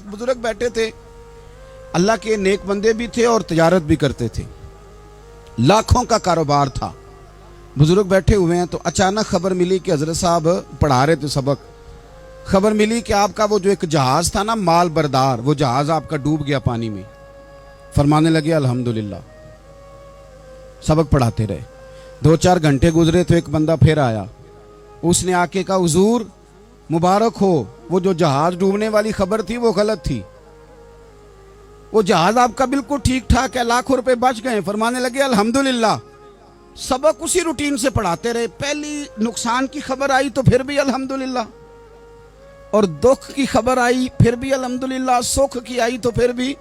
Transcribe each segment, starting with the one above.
ایک بزرگ بیٹھے تھے, اللہ کے نیک بندے بھی تھے اور تجارت بھی کرتے تھے, لاکھوں کا کاروبار تھا. بزرگ بیٹھے ہوئے ہیں تو اچانک خبر ملی کہ حضرت صاحب پڑھا رہے تھے سبق, خبر ملی کہ آپ کا وہ جو ایک جہاز تھا نا مال بردار, وہ جہاز آپ کا ڈوب گیا پانی میں. فرمانے لگے الحمدللہ. سبق پڑھاتے رہے, 2-4 گھنٹے گزرے تو ایک بندہ پھر آیا. اس نے آ کے کہا حضور مبارک ہو, وہ جو جہاز ڈوبنے والی خبر تھی وہ غلط تھی, وہ جہاز آپ کا بالکل ٹھیک ٹھاک ہے, لاکھوں روپے بچ گئے. فرمانے لگے الحمدللہ. سبق اسی روٹین سے پڑھاتے رہے. پہلی نقصان کی خبر آئی تو پھر بھی الحمدللہ, اور دکھ کی خبر آئی پھر بھی الحمدللہ, سکھ کی آئی تو پھر بھی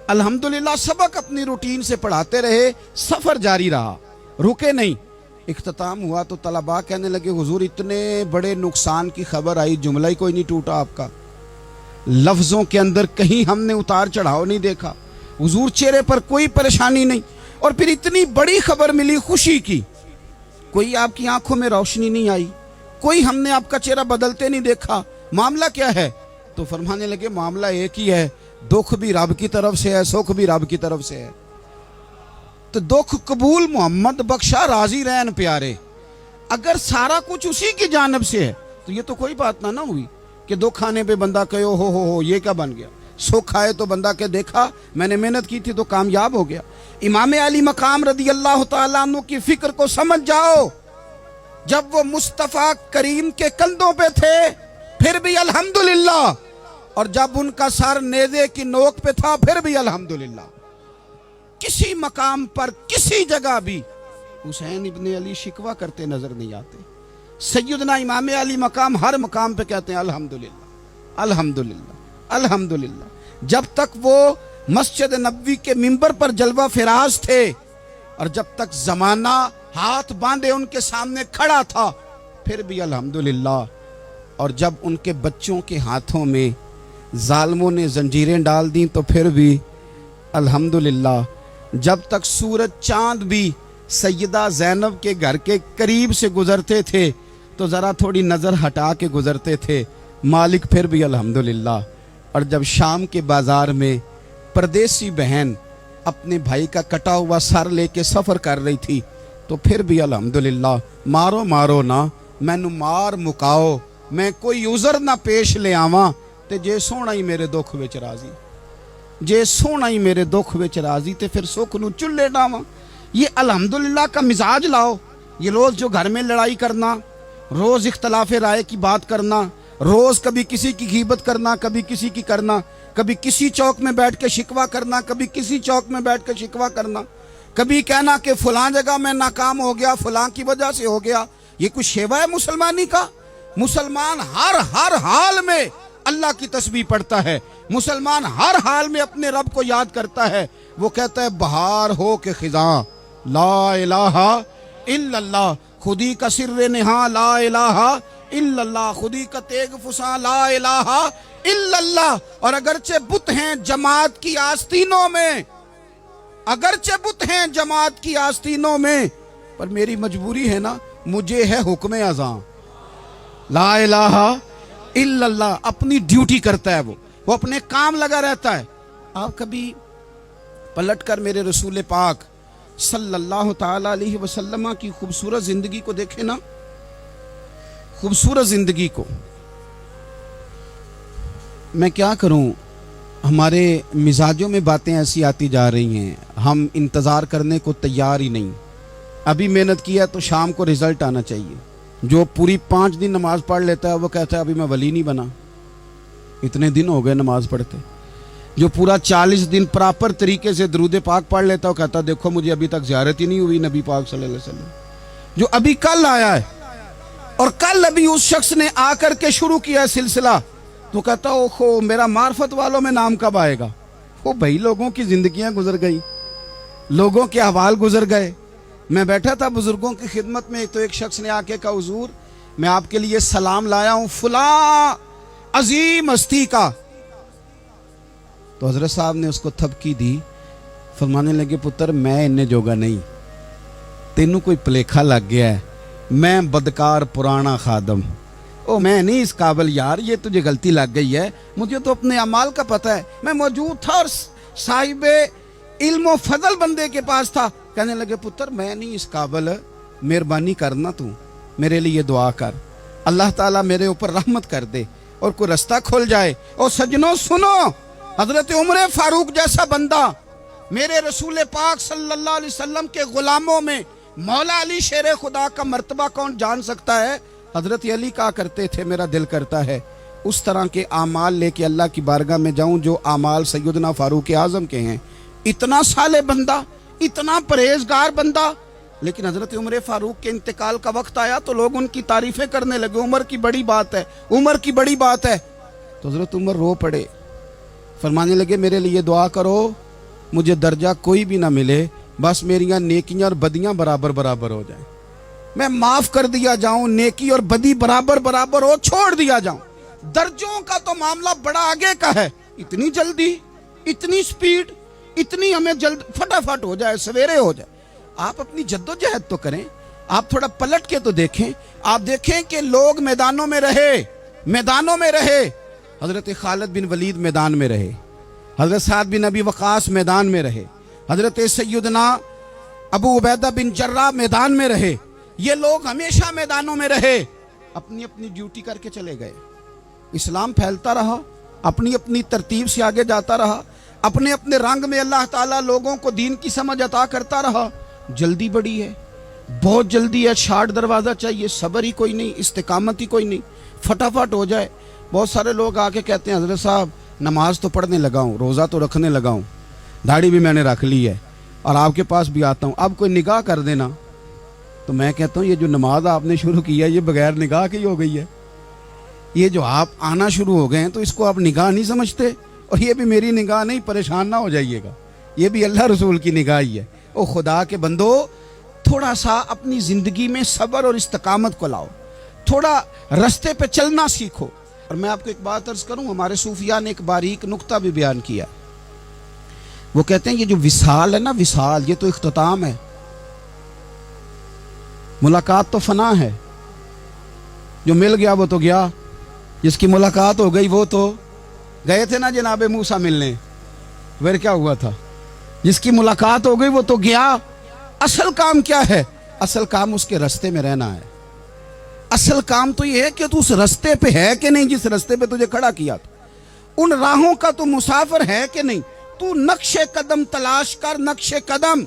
الحمدللہ. سبق اپنی روٹین سے پڑھاتے رہے, سفر جاری رہا, رکے نہیں. اختتام ہوا تو طلباء کہنے لگے حضور اتنے بڑے نقصان کی خبر آئی, جملہ ہی کوئی نہیں ٹوٹا آپ کا, لفظوں کے اندر کہیں ہم نے اتار چڑھاؤ نہیں دیکھا, حضور چہرے پر کوئی پریشانی نہیں, اور پھر اتنی بڑی خبر ملی خوشی کی, کوئی آپ کی آنکھوں میں روشنی نہیں آئی, کوئی ہم نے آپ کا چہرہ بدلتے نہیں دیکھا, معاملہ کیا ہے؟ تو فرمانے لگے معاملہ ایک ہی ہے, دکھ بھی رب کی طرف سے ہے, سکھ بھی رب کی طرف سے ہے. تو دکھ قبول محمد بخشا راضی رہن پیارے. اگر سارا کچھ اسی کی جانب سے ہے تو یہ تو کوئی بات نہ ہوئی کہ دکھ آنے پہ بندہ کہے ہو یہ کیا بن گیا, سکھ آئے تو بندہ کہ دیکھا میں نے محنت کی تھی تو کامیاب ہو گیا. امام علی مقام رضی اللہ تعالیٰ عنہ کی فکر کو سمجھ جاؤ, جب وہ مصطفیٰ کریم کے کندھوں پہ تھے پھر بھی الحمدللہ, اور جب ان کا سر نیزے کی نوک پہ تھا پھر بھی الحمدللہ. کسی مقام پر کسی جگہ بھی حسین ابن علی شکوہ کرتے نظر نہیں آتے. سیدنا امام علی مقام ہر مقام پہ کہتے ہیں الحمدللہ الحمدللہ الحمدللہ. جب تک وہ مسجد نبوی کے منبر پر جلوہ فراز تھے, اور جب تک زمانہ ہاتھ باندھے ان کے سامنے کھڑا تھا پھر بھی الحمدللہ. اور جب ان کے بچوں کے ہاتھوں میں ظالموں نے زنجیریں ڈال دیں تو پھر بھی الحمدللہ. جب تک سورج چاند بھی سیدہ زینب کے گھر کے قریب سے گزرتے تھے تو ذرا تھوڑی نظر ہٹا کے گزرتے تھے, مالک پھر بھی الحمدللہ. اور جب شام کے بازار میں پردیسی بہن اپنے بھائی کا کٹا ہوا سر لے کے سفر کر رہی تھی تو پھر بھی الحمدللہ. مارو نہ مینو مار مکاؤ, میں کوئی عذر نہ پیش لے آواں, تے جے سونا ہی میرے دکھ وچ راضی, جے سونا ہی میرے دکھ وچ راضی تے پھر سکھ نو چلے ڈاواں. یہ الحمدللہ کا مزاج لاؤ. یہ روز جو گھر میں لڑائی کرنا, روز اختلاف رائے کی بات کرنا, روز کبھی کسی کی غیبت کرنا, کبھی کسی کی کرنا, کبھی کسی چوک میں بیٹھ کے شکوہ کرنا, کبھی کسی چوک میں بیٹھ کے شکوہ کرنا, کبھی کہنا کہ فلاں جگہ میں ناکام ہو گیا فلاں کی وجہ سے ہو گیا. یہ کچھ شیوا ہے مسلمانی کا؟ مسلمان ہر حال میں اللہ کی تسبیح پڑھتا ہے, مسلمان ہر حال میں اپنے رب کو یاد کرتا ہے. وہ کہتا ہے بہار ہو کے خزاں لا الہ الا اللہ, خودی کا سر نہاں لا الہ الا اللہ, خودی کا تیغ فساں لا الہ الا اللہ. اور اگرچہ بت ہیں جماعت کی آستینوں میں, اگرچہ بت ہیں جماعت کی آستینوں میں, پر میری مجبوری ہے نا, مجھے ہے حکم اذاں لا الہ الا اللہ. اپنی ڈیوٹی کرتا ہے, وہ اپنے کام لگا رہتا ہے. آپ کبھی پلٹ کر میرے رسول پاک صلی اللہ تعالی علیہ وسلم کی خوبصورت زندگی کو دیکھیں نا, خوبصورت زندگی کو. میں کیا کروں, ہمارے مزاجوں میں باتیں ایسی آتی جا رہی ہیں, ہم انتظار کرنے کو تیار ہی نہیں. ابھی محنت کیا تو شام کو رزلٹ آنا چاہیے. جو پوری 5 دن نماز پڑھ لیتا ہے وہ کہتا ہے ابھی میں ولی نہیں بنا, اتنے دن ہو گئے نماز پڑھتے. جو پورا 40 دن پراپر طریقے سے درود پاک پڑھ لیتا ہے وہ کہتا ہے دیکھو مجھے ابھی تک زیارت ہی نہیں ہوئی نبی پاک صلی اللہ علیہ وسلم. جو ابھی کل آیا ہے اور کل ابھی اس شخص نے آ کر کے شروع کیا ہے سلسلہ, تو کہتا اوہو میرا معرفت والوں میں نام کب آئے گا. وہ بھائی لوگوں کی زندگیاں گزر گئی, لوگوں کے احوال گزر گئے. میں بیٹھا تھا بزرگوں کی خدمت میں, تو ایک شخص نے آ کے کہا حضور میں آپ کے لیے سلام لایا ہوں فلاں عظیم ہستی کا. تو حضرت صاحب نے اس کو تھپکی دی, فرمانے لگے پتر میں انہیں جوگا نہیں, تینوں کوئی پلیکھا لگ گیا ہے, میں بدکار پرانا خادم. ओ मैं नहीं इस काबिल यार, ये तुझे गलती लग गई है, मुझे तो अपने अमाल का पता है, मैं मौजूद था और साहिब इल्म फजल बंदे के पास था। कहने लगे पुत्र मैं नहीं इस काबिल, मेहरबानी करना तू मेरे लिए दुआ कर, अल्लाह ताला मेरे ऊपर रहमत कर दे और कोई रास्ता खुल जाए। और सज्जनों सुनो, हजरत उमर फारूक जैसा बंदा, मेरे रसूल पाक सल्लल्लाहु अलैहि वसल्लम के गुलामों में मौला अली शेर खुदा का मर्तबा कौन जान सकता है? हजरत अली कहा करते थे मेरा दिल करता है उस तरह के आमाल लेके अल्लाह की बारगाह में जाऊं जो आमाल सैयदना फारूक आजम के हैं। इतना साले बंदा, इतना परहेजगार बंदा, लेकिन हजरत उमर फारूक के इंतकाल का वक्त आया तो लोग उनकी तारीफें करने लगे, उमर की बड़ी बात है, उमर की बड़ी बात है। तो हजरत उमर रो पड़े, फरमाने लगे मेरे लिए दुआ करो, मुझे दर्जा कोई भी ना मिले, बस मेरियां नेकियां और बदियां बराबर बराबर हो जाएं, मैं माफ कर दिया जाऊं, नेकी और बदी बराबर बराबर हो, छोड़ दिया जाऊं। दर्जों का तो मामला बड़ा आगे का है, इतनी जल्दी, इतनी स्पीड, इतनी हमें जल्द फटाफट हो जाए, सवेरे हो जाए। आप अपनी जद्दोजहद तो करें, आप थोड़ा पलट के तो देखें। आप देखें कि लोग मैदानों में रहे, मैदानों में रहे। हजरत खालिद बिन वलीद मैदान में रहे, हजरत साद बिन अबी वकास मैदान में रहे, हजरत सैयदना अबू उबैदा बिन जर्रा मैदान में रहे। ये लोग हमेशा मैदानों में रहे, अपनी अपनी ड्यूटी करके चले गए। इस्लाम फैलता रहा, अपनी अपनी तरतीब से आगे जाता रहा, अपने अपने रंग में अल्लाह ताला लोगों को दीन की समझ अता करता रहा। जल्दी बड़ी है, बहुत जल्दी है, शार्ट दरवाज़ा चाहिए, सब्र ही कोई नहीं, इस्तिकामत ही कोई नहीं, फटाफट हो जाए। बहुत सारे लोग आके कहते हैं हजरत साहब नमाज तो पढ़ने लगा हूँ, रोज़ा तो रखने लगा हूँ, दाढ़ी भी मैंने रख ली है और आपके पास भी आता हूँ, अब कोई निगाह कर देना। तो मैं कहता हूँ ये जो नमाज आपने शुरू की है ये बगैर निगाह की हो गई है। ये जो आप आना शुरू हो गए हैं तो इसको आप निगाह नहीं समझते, और ये भी मेरी निगाह नहीं, परेशान ना हो जाइएगा, ये भी अल्लाह रसूल की निगाह ही है। ओ खुदा के बंदो, थोड़ा सा अपनी ज़िंदगी में सब्र और इस्तिकामत को लाओ, थोड़ा रास्ते पे चलना सीखो। और मैं आपको एक बात अर्ज करूं, हमारे सूफिया ने एक बारीक नुक्ता भी बयान किया। वो कहते हैं ये जो विसाल है ना, विसाल, ये तो इख्तिताम है, मुलाकात तो फना है, जो मिल गया वो तो गया, जिसकी मुलाकात हो गई वो तो गए थे ना जनाब मूसा मिलने, फिर क्या हुआ था? जिसकी मुलाकात हो गई वो तो गया। असल काम क्या है? असल काम उसके रास्ते में रहना है। असल काम तो ये है कि तू उस रास्ते पे है कि नहीं, जिस रास्ते पे तुझे खड़ा किया था। उन राहों का तू मुसाफिर है कि नहीं, तू नक्शे कदम तलाश कर, नक्शे कदम।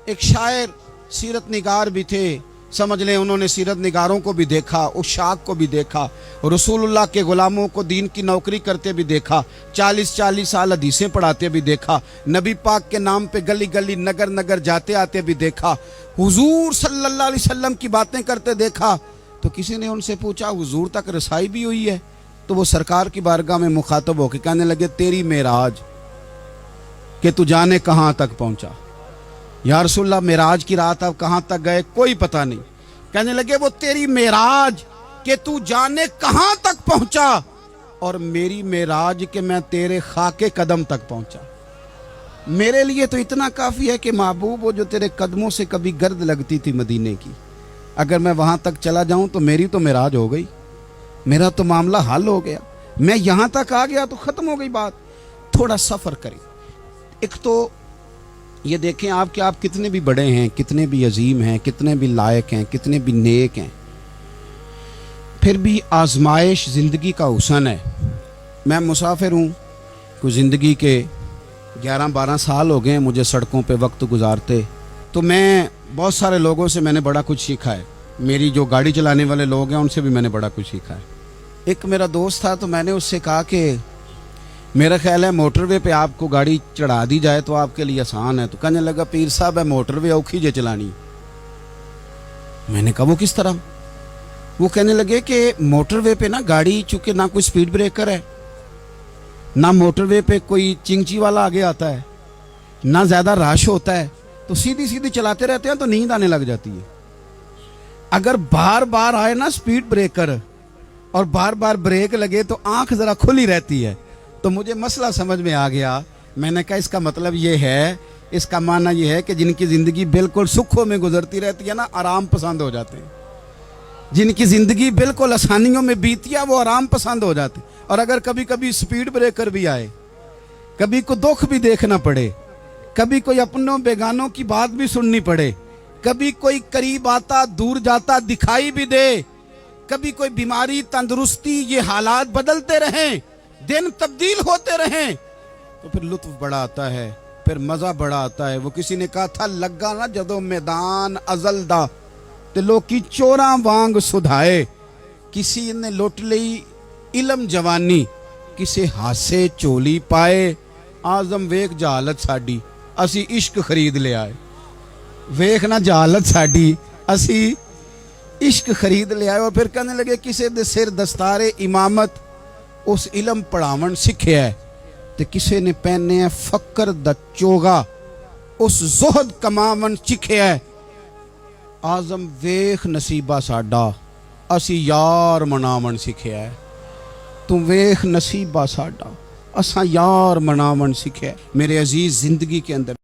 एक शायर सीरत निगार भी थे, समझ लें उन्होंने सीरत निगारों को भी देखा, उशाक को भी देखा, रसूलुल्लाह के गुलामों को दीन की नौकरी करते भी देखा, 40-40 साल हदीसें पढ़ाते भी देखा, नबी पाक के नाम पे गली गली नगर नगर जाते आते भी देखा, हुजूर सल्लल्लाहु अलैहि वसल्लम की बातें करते देखा। तो किसी ने उनसे पूछा हुजूर तक रसाई भी हुई है? तो वो सरकार की बारगाह में मुखातब होकर कहने लगे तेरी मेराज कि तू जाने कहाँ तक पहुंचा। या रसूलल्लाह मेराज की रात अब कहाँ तक गए कोई पता नहीं। कहने लगे वो तेरी मेराज कि तू जाने कहाँ तक पहुंचा, और मेरी मेराज कि मैं तेरे खाके कदम तक पहुंचा। मेरे लिए तो इतना काफ़ी है कि महबूब वो जो तेरे कदमों से कभी गर्द लगती थी मदीने की, अगर मैं वहाँ तक चला जाऊँ तो मेरी तो मेराज हो गई, मेरा तो मामला हल हो गया, मैं यहाँ तक आ गया तो ख़त्म हो गई बात। थोड़ा सफ़र करें। एक तो ये देखें आप कि आप कितने भी बड़े हैं, कितने भी अजीम हैं, कितने भी लायक हैं, कितने भी नेक हैं, फिर भी आजमाइश ज़िंदगी का हुसन है। मैं मुसाफिर हूँ, कोई ज़िंदगी के 11-12 साल हो गए मुझे सड़कों पे वक्त गुजारते, तो मैं बहुत सारे लोगों से मैंने बड़ा कुछ सीखा है। मेरी जो गाड़ी चलाने वाले लोग हैं उनसे भी मैंने बड़ा कुछ सीखा है। एक मेरा दोस्त था, तो मैंने उससे कहा कि मेरा ख्याल है मोटरवे पे आपको गाड़ी चढ़ा दी जाए तो आपके लिए आसान है। तो कहने लगा पीर साहब है मोटरवे औखी जे चलानी। मैंने कहा वो किस तरह? वो कहने लगे कि मोटरवे पे ना गाड़ी, चूँकि ना कोई स्पीड ब्रेकर है, ना मोटरवे पे कोई चिंची वाला आगे आता है, ना ज़्यादा रश होता है, तो सीधी सीधी चलाते रहते हैं तो नींद आने लग जाती है। अगर बार बार आए ना स्पीड ब्रेकर और बार बार ब्रेक लगे तो आंख ज़रा खुली रहती है। तो मुझे मसला समझ में आ गया। मैंने कहा इसका मतलब ये है, इसका माना ये है कि जिनकी ज़िंदगी बिल्कुल सुखों में गुजरती रहती है ना, आराम पसंद हो जाते हैं। जिनकी ज़िंदगी बिल्कुल आसानियों में बीती है वो आराम पसंद हो जाते। और अगर कभी कभी स्पीड ब्रेकर भी आए, कभी को दुख भी देखना पड़े, कभी कोई अपनों बेगानों की बात भी सुननी पड़े, कभी कोई करीब आता दूर जाता दिखाई भी दे, कभी कोई बीमारी तंदुरुस्ती, ये हालात बदलते रहें, दिन तब्दील होते रहें, तो फिर लुत्फ बड़ा आता है, फिर मज़ा बड़ा आता है। वो किसी ने कहा था, लगा ना जदों मैदान अजल दा ते लोकी चोरां वांग सुधाए। किसी ने लुट लई इलम जवानी, किसे हासे चोली पाए। आजम वेख जहालत साडी, असी इश्क खरीद लिया है। वेख ना जहालत साडी, असी इश्क खरीद लिया है। और फिर कहने लगे, किसे दे सिर दस्तारे इमामत उस इलम पढ़ावन सीखे है, ते किसे ने पहने है फकर दा चोगा उस जुहद कमावन सीखे है। आजम वेख नसीबा साडा, असी यार मनावन सीखे है। तू वेख नसीबा साडा, असा यार मनावन सीखे। मेरे अजीज, जिंदगी के अंदर